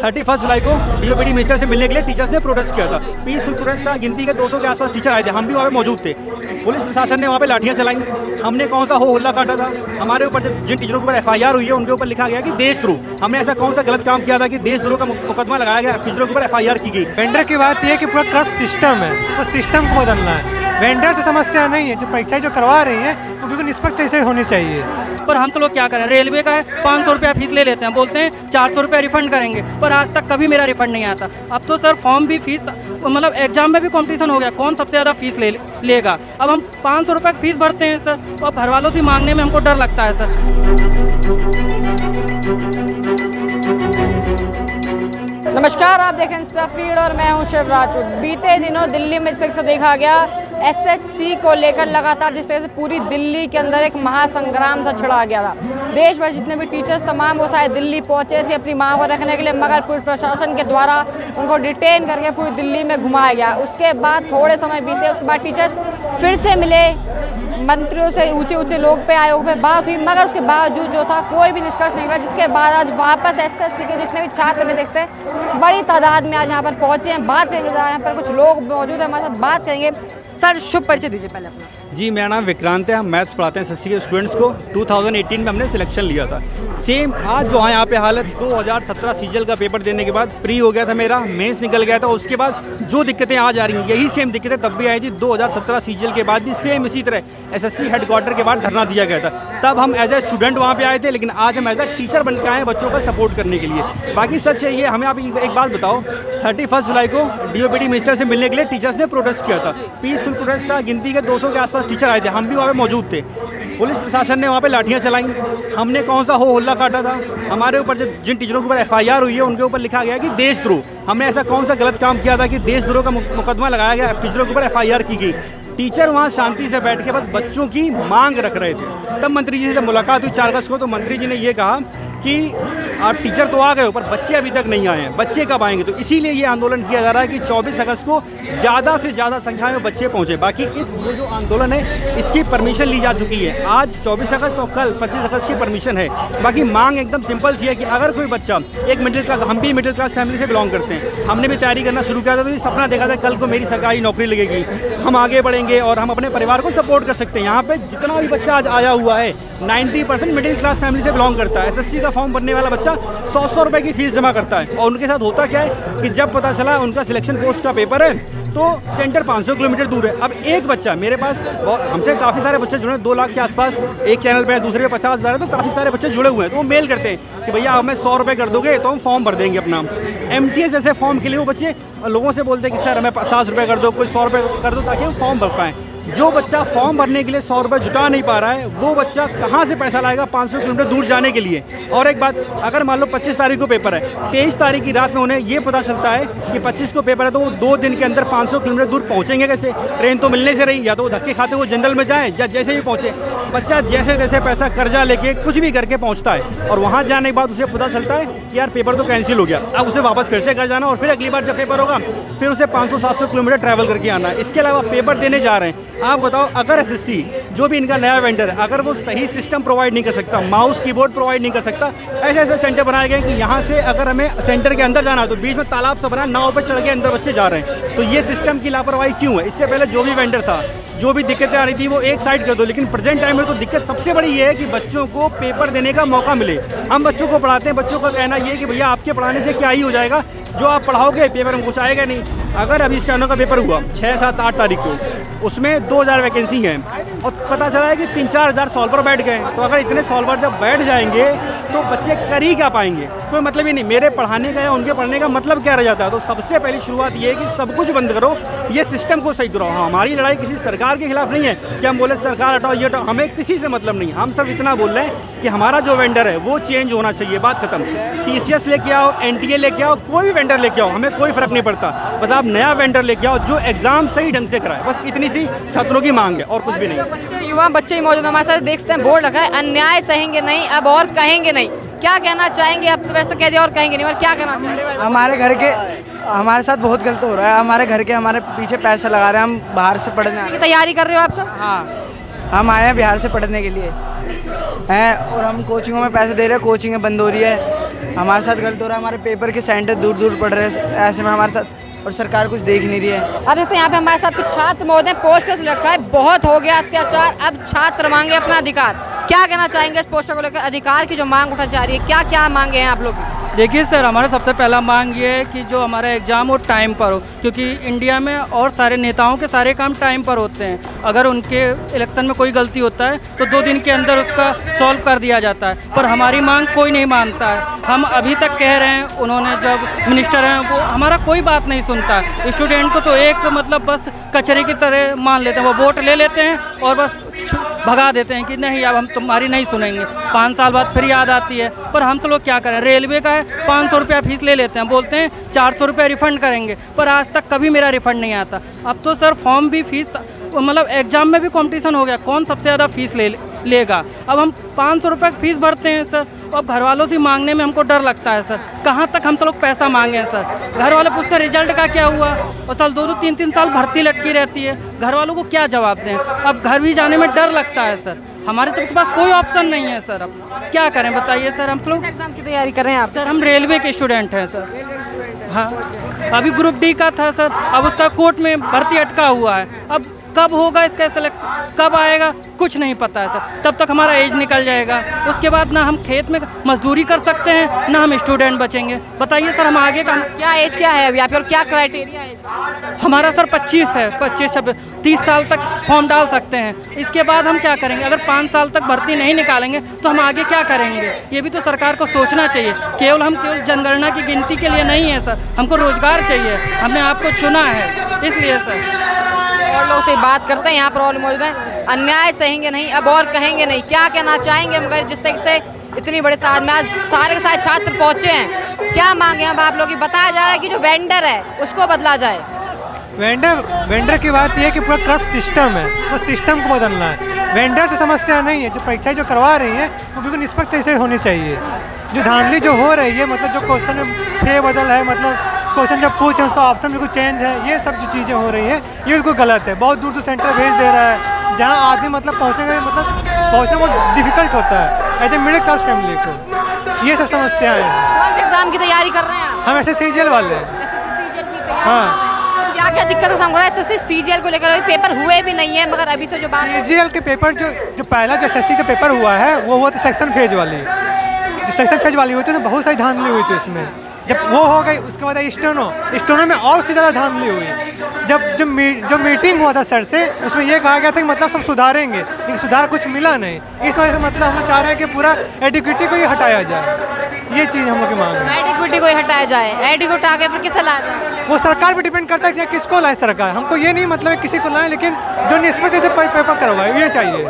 31 जुलाई को DOPT minister से मिलने के लिए टीचर्स ने प्रोटेस्ट किया था। पीसफुल प्रोटेस्ट था, गिनती के 200 के आसपास टीचर आए थे, हम भी वहाँ पे मौजूद थे। पुलिस प्रशासन ने वहाँ पे लाठियाँ चलाई, हमने कौन सा हो हल्ला काटा था। हमारे ऊपर जिन टीचरों के ऊपर FIR हुई है उनके ऊपर लिखा गया कि देशद्रोह। हमने ऐसा कौन सा गलत काम किया था कि देशद्रोह का मुकदमा लगाया गया, टीचरों के ऊपर FIR की गई। वेंडर की बात यह है कि पूरा करप्ट सिस्टम है, तो सिस्टम को बदलना है। वेंडर से समस्या नहीं है, जो परीक्षाएं जो करवा रही हैं वो बिल्कुल निष्पक्ष ऐसे होनी चाहिए। पर हम तो लोग क्या करें, रेलवे का है 500 रुपया फीस ले लेते हैं, बोलते हैं 400 रुपया रिफंड करेंगे, पर आज तक कभी मेरा रिफंड नहीं आता। अब तो सर फॉर्म भी फीस, मतलब एग्जाम में भी कंपटीशन हो गया, कौन सबसे ज़्यादा फीस लेगा। अब हम 500 रुपये फीस भरते हैं सर, और घर वालों से मांगने में हमको डर लगता है सर। नमस्कार, आप देखें इंस्टा फीड और मैं हूं शिवराज। बीते दिनों दिल्ली में जिस तरह से देखा गया SSC को लेकर लगातार जिस तरह से पूरी दिल्ली के अंदर एक महासंग्राम सा छिड़ा गया था। देश भर जितने भी टीचर्स तमाम वो शायद दिल्ली पहुंचे थे अपनी मांग को रखने के लिए, मगर पुलिस प्रशासन के द्वारा उनको डिटेन करके पूरी दिल्ली में घुमाया गया। उसके बाद थोड़े समय बीते, उसके बाद टीचर्स फिर से मिले, मंत्रियों से ऊंचे ऊंचे लोग पे आए, पे बात हुई, मगर उसके बावजूद जो था कोई भी निष्कर्ष नहीं हुआ। जिसके बाद आज वापस SSC के जितने भी छात्र में देखते हैं बड़ी तादाद में आज यहाँ पर पहुंचे हैं। बात करेंगे, यहाँ पर कुछ लोग मौजूद हैं हमारे साथ, बात करेंगे। सर शुभ परिचय दीजिए पहले अपना। जी, मेरा नाम विक्रांत है, हम मैथ्स पढ़ाते हैं SSC के स्टूडेंट्स को। 2018 में हमने सिलेक्शन लिया था। सेम आज जो है यहाँ पे हालत, 2017 सीजल का पेपर देने के बाद प्री हो गया था मेरा, मेंस निकल गया था। उसके बाद जो दिक्कतें आज आ रही हैं यही सेम दिक्कतें तब भी आई थी। 2017 सीजल के बाद भी सेम इसी तरह SSC हेडक्वार्टर के बाद धरना दिया गया था। तब हम एज ए स्टूडेंट वहाँ पे आए थे, लेकिन आज हम एज ए टीचर बन के आए हैं बच्चों का सपोर्ट करने के लिए। बाकी सच है ये, हमें आप एक बात बताओ, 31 जुलाई को डीओपीटी मिनिस्टर से मिलने के लिए टीचर्स ने प्रोटेस्ट किया था। पीसफुल प्रोटेस्ट था, गिनती के 200 के आसपास टीचर आए थे, हम भी वहाँ पे मौजूद थे। पुलिस प्रशासन ने वहाँ पे लाठियाँ चलाई, हमने कौन सा हो हल्ला काटा था। हमारे ऊपर जिन टीचरों के ऊपर FIR हुई है उनके ऊपर लिखा गया कि देशद्रोह। हमने ऐसा कौन सा गलत काम किया था कि देशद्रोह का मुकदमा लगाया गया, टीचरों के ऊपर FIR की गई। टीचर वहाँ शांति से बैठ के बस बच्चों की मांग रख रहे थे। तब मंत्री जी से मुलाकात हुई 4 अगस्त को, तो मंत्री जी ने ये कहा कि आप टीचर तो आ गए हो पर बच्चे अभी तक नहीं आए हैं, बच्चे कब आएंगे। तो इसीलिए ये आंदोलन किया जा रहा है कि 24 अगस्त को ज़्यादा से ज़्यादा संख्या में बच्चे पहुँचे। बाकी ये जो आंदोलन है इसकी परमिशन ली जा चुकी है। आज 24 अगस्त और कल 25 अगस्त की परमिशन है। बाकी मांग एकदम सिंपल सी है कि अगर कोई बच्चा एक मिडिल क्लास, हम भी मिडिल क्लास फैमिली से बिलोंग करते हैं, हमने भी तैयारी करना शुरू किया था, तो ये सपना देखा था कल को मेरी सरकारी नौकरी लगेगी, हम आगे बढ़ेंगे और हम अपने परिवार को सपोर्ट कर सकते हैं। यहाँ पे जितना भी बच्चा आज आया हुआ है 90% मिडिल क्लास फैमिली से बिलोंग करता है। SSC का फॉर्म भरने वाला बच्चा 100 रुपये की फीस जमा करता है। और उनके साथ होता क्या है कि जब पता चला उनका सिलेक्शन पोस्ट का पेपर है तो सेंटर 500 किलोमीटर दूर है। अब एक बच्चा, मेरे पास हमसे काफ़ी सारे बच्चे जुड़े हैं, 2 लाख के आसपास, एक चैनल पे है, दूसरे पे 50,000 है, तो काफ़ी सारे बच्चे जुड़े हुए हैं। तो वो मेल करते हैं कि भैया हमें 100 रुपये कर दोगे तो हम फॉर्म भर देंगे अपना। MTS जैसे फॉर्म के लिए वो बच्चे लोगों से बोलते हैं कि सर हमें 50 रुपये कर दो, कोई 100 रुपये कर दो ताकि हम फॉर्म भर पाएँ। जो बच्चा फॉर्म भरने के लिए 100 रुपये जुटा नहीं पा रहा है, वो बच्चा कहाँ से पैसा लाएगा 500 किलोमीटर दूर जाने के लिए। और एक बात, अगर मान लो 25 तारीख को पेपर है, 23 तारीख की रात में उन्हें ये पता चलता है कि 25 को पेपर है, तो वो 2 दिन के अंदर 500 किलोमीटर दूर पहुँचेंगे कैसे? ट्रेन तो मिलने से रही, या तो वो धक्के खाते वो जनरल में जाए या जैसे ही पहुँचे। बच्चा जैसे तैसे पैसा कर्जा लेके कुछ भी करके पहुँचता है, और वहाँ जाने के बाद उसे पता चलता है कि यार पेपर तो कैंसिल हो गया। अब उसे वापस फिर से घर जाना और फिर अगली बार जब पेपर होगा फिर उसे 500-700 किलोमीटर ट्रैवल करके आना है। इसके अलावा पेपर देने जा रहे हैं। आप बताओ, अगर SSC जो भी इनका नया वेंडर है, अगर वो सही सिस्टम प्रोवाइड नहीं कर सकता, माउस कीबोर्ड प्रोवाइड नहीं कर सकता, ऐसे ऐसे सेंटर बनाए गए कि यहाँ से अगर हमें सेंटर के अंदर जाना है तो बीच में तालाब सा बना, नाव पर चढ़ के अंदर बच्चे जा रहे हैं। तो ये सिस्टम की लापरवाही क्यों है? इससे पहले जो भी वेंडर था, जो भी दिक्कतें आ रही थी वो एक साइड कर दो। लेकिन प्रेजेंट टाइम में तो दिक्कत सबसे बड़ी ये है कि बच्चों को पेपर देने का मौका मिले। हम बच्चों को पढ़ाते हैं, बच्चों का कहना ये है कि भैया आपके पढ़ाने से क्या ही हो जाएगा, जो आप पढ़ाओगे पेपर में कुछ आएगा नहीं। अगर अभी स्टेनो का पेपर हुआ 6, 7, 8 तारीख को, उसमें 2000 वैकेंसी हैं और पता चला है कि 3-4 हज़ार सॉल्वर बैठ गए। तो अगर इतने सॉल्वर जब बैठ जाएंगे तो बच्चे कर ही क्या पाएंगे? कोई मतलब ही नहीं। मेरे पढ़ाने का या उनके पढ़ने का मतलब क्या रह जाता है? तो सबसे पहली शुरुआत ये है कि सब कुछ बंद करो, ये सिस्टम को सही करो। हमारी लड़ाई किसी सरकार के खिलाफ नहीं है कि हम बोले सरकार हटाओ ये हटाओ, हमें किसी से मतलब नहीं। हम सब इतना बोल रहे हैं कि हमारा जो वेंडर है वो चेंज होना चाहिए, बात खत्म। TCS लेके आओ, NTA लेके आओ, कोई भी वेंडर लेके आओ, हमें कोई फर्क नहीं पड़ता। बस आप नया वेंडर लेके आओ जो एग्जाम सही ढंग से कराए, बस इतनी सी छात्रों की मांग है और कुछ भी नहीं। बच्चे, युवा बच्चे ही मौजूद हमारे साथ, देखते हैं बोर्ड रखा है, अन्याय सहेंगे नहीं, अब और कहेंगे नहीं। क्या कहना चाहेंगे? अब तो वैसे तो कह दिया और कहेंगे नहीं, पर क्या कहना चाहेंगे? हमारे घर के हमारे साथ बहुत गलत हो रहा है। हमारे घर के हमारे पीछे पैसा लगा रहे हैं, हम बाहर से पढ़ने की तैयारी कर रहे हो आप सब? हाँ, हम आए हैं बिहार से पढ़ने के लिए हैं और हम कोचिंगों में पैसे दे रहे हैं, कोचिंगें बंद हो रही है। हमारे साथ गलत हो रहा है, हमारे पेपर के सेंटर दूर दूर पड़ रहे हैं, ऐसे में हमारे साथ, और सरकार कुछ देख नहीं रही है। अब जैसे यहाँ पे हमारे साथ कुछ छात्र महोदय पोस्टर्स रखा है, बहुत हो गया अत्याचार, अब छात्र मांगे अपना अधिकार। क्या कहना चाहेंगे इस पोस्टर को लेकर, अधिकार की जो मांग उठाई जा रही है, क्या क्या मांगे हैं आप लोग? देखिए सर, हमारा सबसे पहला मांग ये है कि जो हमारा एग्ज़ाम हो टाइम पर हो, क्योंकि इंडिया में और सारे नेताओं के सारे काम टाइम पर होते हैं। अगर उनके इलेक्शन में कोई गलती होता है तो 2 दिन के अंदर उसका सॉल्व कर दिया जाता है, पर हमारी मांग कोई नहीं मानता है। हम अभी तक कह रहे हैं, उन्होंने जब मिनिस्टर हैं वो हमारा कोई बात नहीं सुनता। स्टूडेंट को तो एक मतलब बस कचरे की तरह मान लेते हैं, वो वोट ले लेते हैं और बस भगा देते हैं कि नहीं अब हम तुम्हारी नहीं सुनेंगे। 5 साल बाद फिर याद आती है, पर हम तो लोग क्या करें। रेलवे का है 500 रुपया फीस ले लेते हैं, बोलते हैं 400 रुपया रिफ़ंड करेंगे, पर आज तक कभी मेरा रिफ़ंड नहीं आता। अब तो सर फॉर्म भी फीस मतलब एग्ज़ाम में भी कंपटीशन हो गया, कौन सबसे ज़्यादा फीस लेगा। अब हम 500 रुपये फीस भरते हैं सर, अब घर वालों से मांगने में हमको डर लगता है सर। कहाँ तक हम सब लोग पैसा मांगे हैं सर। घर वाले पूछते हैं रिजल्ट का क्या हुआ, और साल 2-2 3-3 साल भर्ती लटकी रहती है, घर वालों को क्या जवाब दें। अब घर भी जाने में डर लगता है सर, हमारे सबके पास कोई ऑप्शन नहीं है सर। अब क्या करें बताइए सर। हम लोग एग्जाम की तैयारी कर रहे हैं आप? सर हम रेलवे के स्टूडेंट हैं सर। हाँ, अभी ग्रुप डी का था सर, अब उसका कोर्ट में भर्ती अटका हुआ है। अब कब होगा इसका सिलेक्शन, कब आएगा, कुछ नहीं पता है सर। तब तक हमारा एज निकल जाएगा, उसके बाद ना हम खेत में मजदूरी कर सकते हैं, ना हम स्टूडेंट बचेंगे। बताइए सर, हम आगे का क्या एज क्या है अभी आपकी और क्या क्राइटेरिया है? हमारा सर 25 है, 25 30 साल तक फॉर्म डाल सकते हैं। इसके बाद हम क्या करेंगे? अगर 5 साल तक भर्ती नहीं निकालेंगे तो हम आगे क्या करेंगे? ये भी तो सरकार को सोचना चाहिए। हम केवल जनगणना की गिनती के लिए नहीं है सर, हमको रोजगार चाहिए, हमने आपको चुना है इसलिए सर। और लोग से बात करते हैं, यहाँ पर और मौजूद हैं। अन्याय सहेंगे नहीं, अब और कहेंगे नहीं, क्या कहना चाहेंगे? मगर जिस तरीके से इतनी बड़ी तादाद में आज सारे के सारे छात्र पहुँचे हैं, क्या मांगे अब आप लोग? बताया जा रहा है कि जो वेंडर है उसको बदला जाए। वेंडर की बात यह है कि पूरा करप्ट सिस्टम है, वो सिस्टम को बदलना है। वेंडर से समस्या नहीं है, जो परीक्षाएं जो करवा रही हैं वो बिल्कुल निष्पक्ष तरीके से होनी चाहिए। जो धांधली जो हो रही है, मतलब जो क्वेश्चन में फेरबदल है, मतलब क्वेश्चन जब पूछे उसका ऑप्शन बिल्कुल चेंज है, ये सब जो चीज़ें हो रही है ये बिल्कुल गलत है। बहुत दूर दूर सेंटर भेज दे रहा है, जहाँ आदमी मतलब पहुँचना बहुत डिफिकल्ट होता है as a middle class family को। ये सब समस्याएँ हैं। कौन से एग्जाम की तैयारी कर रहे हैं आप? हम SSCGL वाले हैं। SSC CGL की तैयारी? हाँ। क्या क्या दिक्कत का सामना है? SSC CGL को लेकर अभी पेपर हुए भी नहीं है, मगर अभी से जो बात CGL के पेपर जो पहला जो SSC का पेपर हुआ है वो हुआ था सेक्शन फेज वाली। जो सेक्शन फेज वाली हुई थी उसमें बहुत सारी धांधली हुई थी उसमें। जब वो हो गई उसके बाद स्टोनो में और से ज़्यादा धांधली हुई। जो मीटिंग हुआ था सर से, उसमें ये कहा गया था कि मतलब सब सुधारेंगे, लेकिन सुधार कुछ मिला नहीं। इस वजह से मतलब हम लोग चाह रहे हैं कि पूरा एडिक्विटी को ही हटाया जाए। ये चीज़ हम लोग की मांग है। एडिक्विटी को ही हटाया जाए। एडिक्विटी आगे फिर किसे लाया जाए? वो सरकार पे डिपेंड करता है कि किसको लाए सरकार। हमको ये नहीं मतलब है किसी को लाए, लेकिन जो निष्पक्ष से पेपर करवाए ये चाहिए।